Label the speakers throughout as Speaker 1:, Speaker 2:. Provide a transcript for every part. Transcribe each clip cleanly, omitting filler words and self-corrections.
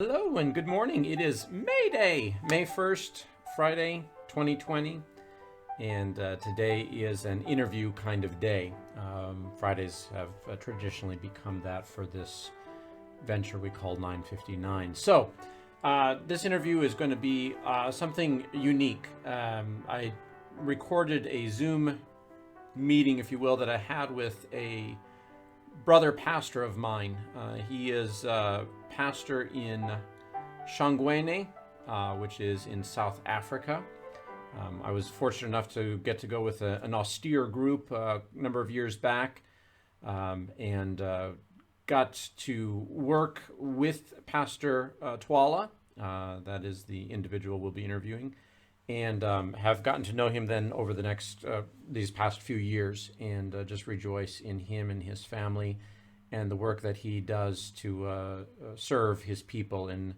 Speaker 1: Hello and good morning. It is May Day, May 1st, Friday, 2020. And today is an interview kind of day. Fridays have traditionally become that for this venture we call 959. So this interview is going to be something unique. I recorded a Zoom meeting, if you will, that I had with a brother pastor of mine. He is pastor in Shangwene, which is in South Africa. I was fortunate enough to get to go with an austere group a number of years back, and got to work with Pastor Twala. That is the individual we'll be interviewing, and have gotten to know him then over the next these past few years, and just rejoice in him and his family and the work that he does to serve his people in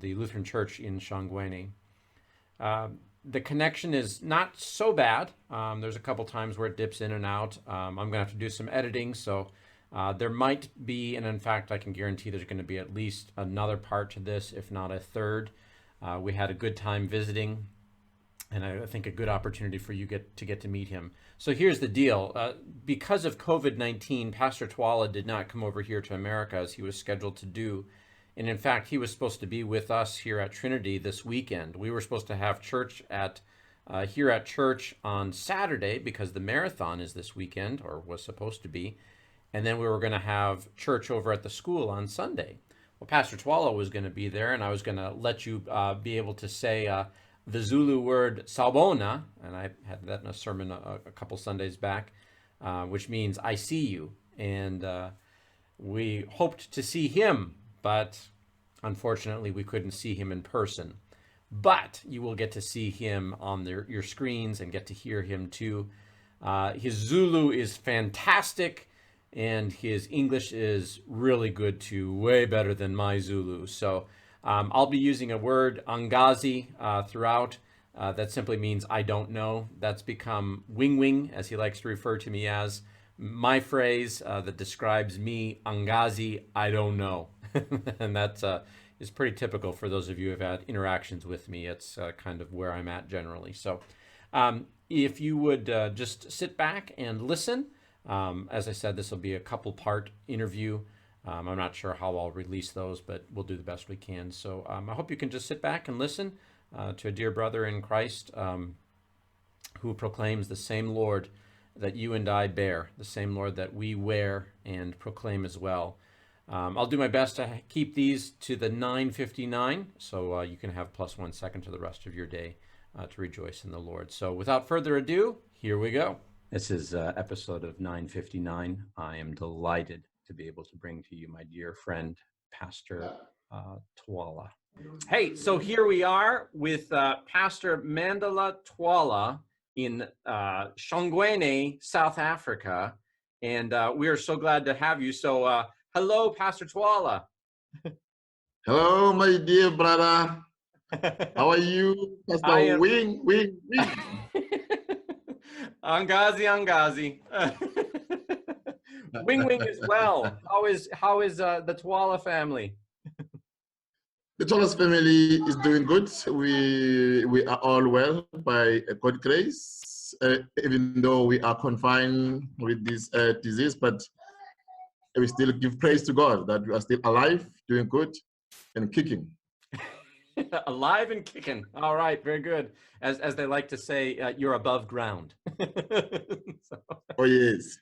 Speaker 1: the Lutheran Church in Shangwene. The connection is not so bad. There's a couple times where it dips in and out. I'm going to have to do some editing, so there might be, and in fact, I can guarantee there's going to be at least another part to this, if not a third. We had a good time visiting, and I think a good opportunity for you to get to meet him. So here's the deal. Because of COVID-19, Pastor Twala did not come over here to America as he was scheduled to do. And in fact, he was supposed to be with us here at Trinity this weekend. We were supposed to have church here at church on Saturday because the marathon is this weekend, or was supposed to be. And then we were going to have church over at the school on Sunday. Well, Pastor Twala was going to be there, and I was going to let you be able to say the Zulu word "sawubona," and I had that in a sermon a couple Sundays back, which means "I see you." And we hoped to see him, but unfortunately we couldn't see him in person. But you will get to see him on your screens and get to hear him too. His Zulu is fantastic, and his English is really good too, way better than my Zulu. So I'll be using a word, angazi, throughout. That simply means I don't know. That's become wing wing, as he likes to refer to me as. My phrase that describes me, angazi, I don't know. And that is pretty typical for those of you who have had interactions with me. It's kind of where I'm at generally. So if you would just sit back and listen. As I said, this will be a couple-part interview. I'm not sure how I'll release those, but we'll do the best we can. So I hope you can just sit back and listen to a dear brother in Christ who proclaims the same Lord that you and I bear, the same Lord that we wear and proclaim as well. I'll do my best to keep these to the 9:59, so you can have plus 1 second to the rest of your day to rejoice in the Lord. So without further ado, here we go. This is episode of 959. I am delighted to be able to bring to you my dear friend, Pastor Twala. Hey, so here we are with Pastor Mandela Twala in Shangwene, South Africa, and we are so glad to have you. So hello, Pastor Twala.
Speaker 2: Hello, my dear brother. How are you, Pastor Wing?
Speaker 1: Angazi, Angazi. Wing Wing as well. How is the Twala family?
Speaker 2: The Thomas family is doing good. We are all well by God's grace, even though we are confined with this disease, but we still give praise to God that we are still alive, doing good, and kicking.
Speaker 1: Alive and kicking. All right, very good. As they like to say, you're above ground.
Speaker 2: So. Oh yes.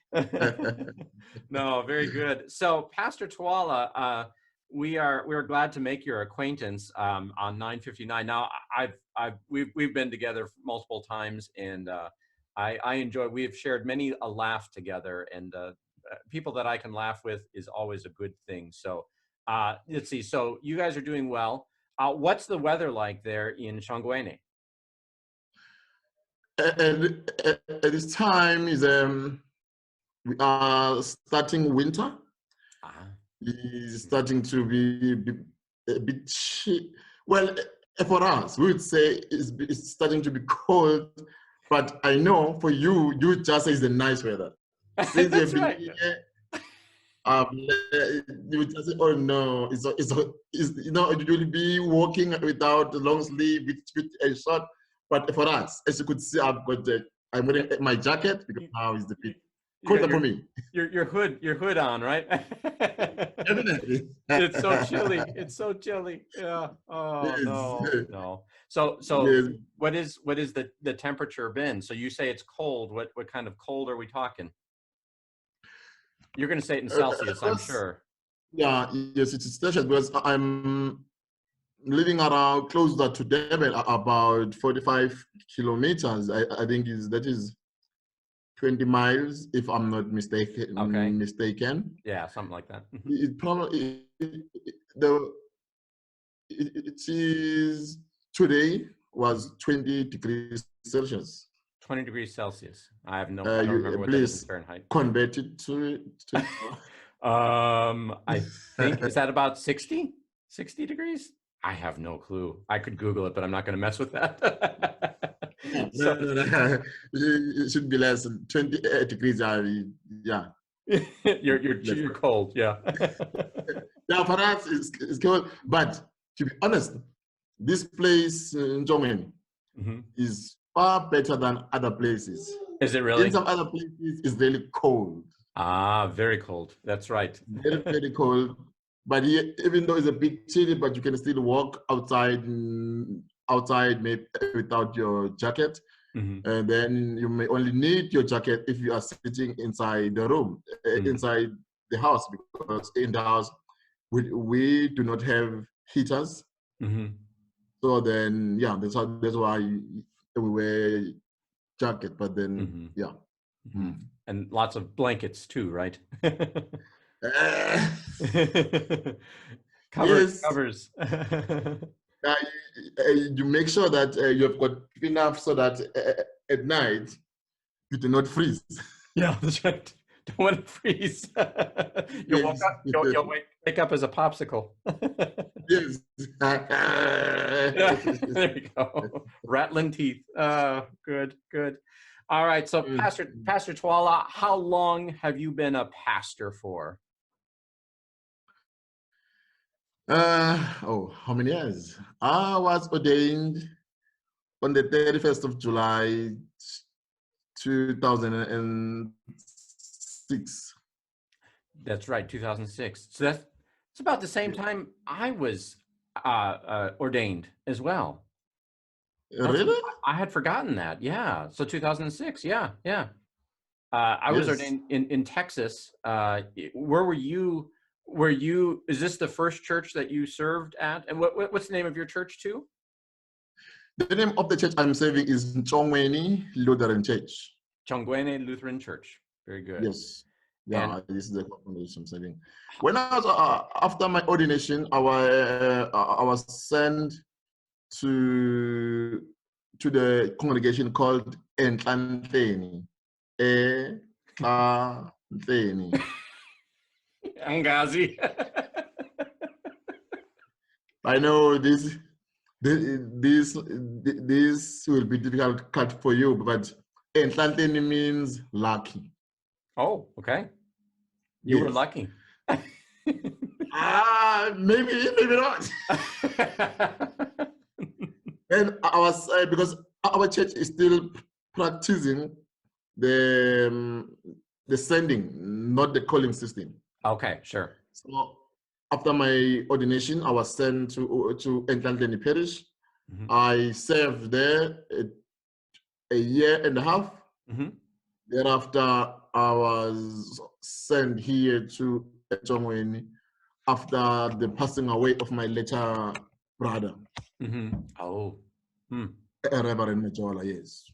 Speaker 1: No, very good. So, Pastor Twala, we're glad to make your acquaintance on 959. Now, we've been together multiple times, and I enjoy. We have shared many a laugh together, and people that I can laugh with is always a good thing. So, let's see. So, you guys are doing well. What's the weather like there in Shangwene?
Speaker 2: At this time is we are starting winter. It's starting to be a bit well for us. We would say it's starting to be cold, but I know for you just say it's the nice weather.
Speaker 1: That's right.
Speaker 2: You would just say, oh no, you know, you will be walking without a long sleeve with a short. But for us, as you could see, I'm wearing my jacket because now is the bit
Speaker 1: You got
Speaker 2: colder for me.
Speaker 1: your hood on, right?
Speaker 2: Definitely.
Speaker 1: It's so chilly. It's so chilly. Yeah. Oh
Speaker 2: Yes.
Speaker 1: no. So
Speaker 2: Yes.
Speaker 1: what is the temperature been? So you say it's cold. What kind of cold are we talking? You're going to say it in Celsius, I'm
Speaker 2: Because,
Speaker 1: sure.
Speaker 2: yeah, yes, it's Celsius because I'm living around closer to Devon, about 45 kilometers. I think that is 20 miles, if I'm not
Speaker 1: Okay.
Speaker 2: mistaken.
Speaker 1: Yeah, something like that.
Speaker 2: It probably the it is today was 20 degrees Celsius.
Speaker 1: 20 degrees Celsius. I don't remember what that is in
Speaker 2: Please
Speaker 1: Fahrenheit.
Speaker 2: convert it to
Speaker 1: I think, is that about 60? 60 degrees? I have no clue. I could Google it, but I'm not going to mess with that.
Speaker 2: no,
Speaker 1: So
Speaker 2: no. It should be less than 20 degrees. Yeah,
Speaker 1: you're cold, yeah.
Speaker 2: yeah. For us, it's cold. But to be honest, this place in Germany
Speaker 1: Mhm.
Speaker 2: is far better than other places.
Speaker 1: Is it
Speaker 2: In
Speaker 1: really?
Speaker 2: some other places, it's really cold.
Speaker 1: Ah, very cold. That's right.
Speaker 2: Very, very cold. But here, even though it's a bit chilly, but you can still walk outside, outside maybe without your jacket.
Speaker 1: Mhm.
Speaker 2: And then you may only need your jacket if you are sitting inside the room,
Speaker 1: Mhm.
Speaker 2: inside the house, because in the house we do not have heaters.
Speaker 1: Mhm.
Speaker 2: So then, yeah, that's why we wear jacket. But then,
Speaker 1: Mhm.
Speaker 2: yeah.
Speaker 1: Mhm. And lots of blankets too, right?
Speaker 2: Uh,
Speaker 1: Covers,
Speaker 2: yes,
Speaker 1: covers.
Speaker 2: uh, you make sure that you've got enough so that at night you do not freeze.
Speaker 1: Yeah, that's right. Don't want to freeze. You'll
Speaker 2: Yes.
Speaker 1: wake up as a popsicle.
Speaker 2: Yes.
Speaker 1: Yeah, there you go. Rattling teeth. Good, good. All right. So Pastor Twala, how long have you been a pastor for?
Speaker 2: How many years? I was ordained on the 31st of July, 2006.
Speaker 1: That's right, 2006. So that's about the same time I was ordained as well. That's
Speaker 2: Really?
Speaker 1: I had forgotten that. Yeah. So 2006. Yeah, yeah. I was
Speaker 2: Yes.
Speaker 1: ordained in Texas. Where were you? Is this the first church that you served at? And what's the name of your church too?
Speaker 2: The name of the church I'm serving is Chongweni Lutheran Church.
Speaker 1: Chongwene Lutheran Church. Very good.
Speaker 2: Yes.
Speaker 1: And
Speaker 2: Yeah, this is the congregation I'm serving. When I was after my ordination, I was sent to the congregation called Entlanteni. Entlanteni.
Speaker 1: Angazi.
Speaker 2: I know this will be difficult for you, but Entlanteni means lucky.
Speaker 1: Oh, okay. You were
Speaker 2: Yes.
Speaker 1: lucky.
Speaker 2: Maybe not. And I was because our church is still practicing the the sending, not the calling system.
Speaker 1: Okay, sure.
Speaker 2: So after my ordination, I was sent to Entlanteni Parish.
Speaker 1: Mhm.
Speaker 2: I served there a year and a half.
Speaker 1: Mhm.
Speaker 2: Thereafter, I was sent here to Echongweni after the passing away of my later brother,
Speaker 1: Mhm. Oh. Hmm.
Speaker 2: Reverend Majola, yes.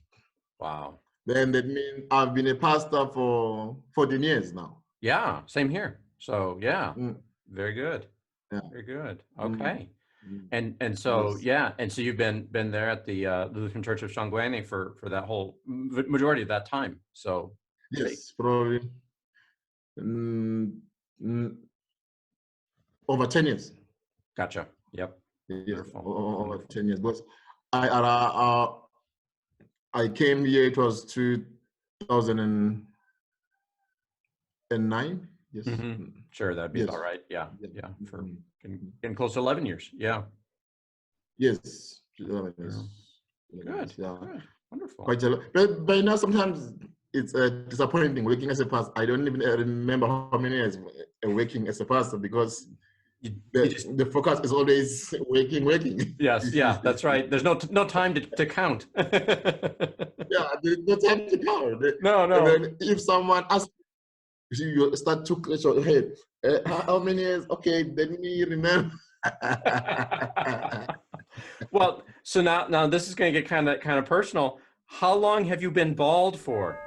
Speaker 1: Wow.
Speaker 2: Then that means I've been a pastor for 14 years now.
Speaker 1: Yeah, same here. So yeah,
Speaker 2: Mm,
Speaker 1: very good.
Speaker 2: yeah.
Speaker 1: Very good.
Speaker 2: Mm,
Speaker 1: Okay.
Speaker 2: mm,
Speaker 1: And so
Speaker 2: yes.
Speaker 1: yeah, and so you've been there at the Lutheran Church of Shangguane for that whole majority of that time. So great.
Speaker 2: Yes, probably mm, mm, over 10 years.
Speaker 1: Gotcha. Yep.
Speaker 2: Yes,
Speaker 1: Wonderful.
Speaker 2: over
Speaker 1: Wonderful.
Speaker 2: 10 years. But I, I came here, it was 2009. Yes.
Speaker 1: Mm-hmm. Sure, that'd be
Speaker 2: Yes.
Speaker 1: about right. Yeah,
Speaker 2: Yeah.
Speaker 1: yeah, for
Speaker 2: Mhm.
Speaker 1: getting close to 11 years. Yeah.
Speaker 2: Yes.
Speaker 1: Yeah.
Speaker 2: 11 years,
Speaker 1: Good,
Speaker 2: yeah.
Speaker 1: good, wonderful.
Speaker 2: Quite a lot. But by now, sometimes it's disappointing working as a pastor. I don't even remember how many years working as a pastor because
Speaker 1: You just
Speaker 2: the focus is always working.
Speaker 1: yes, yeah, that's right. There's no time to count.
Speaker 2: Yeah, there's no time to count.
Speaker 1: No,
Speaker 2: And
Speaker 1: no.
Speaker 2: then if someone asks you, start to scratch your head. How many years? Okay, let me remember.
Speaker 1: Well, so now this is going to get kind of personal. How long have you been bald for?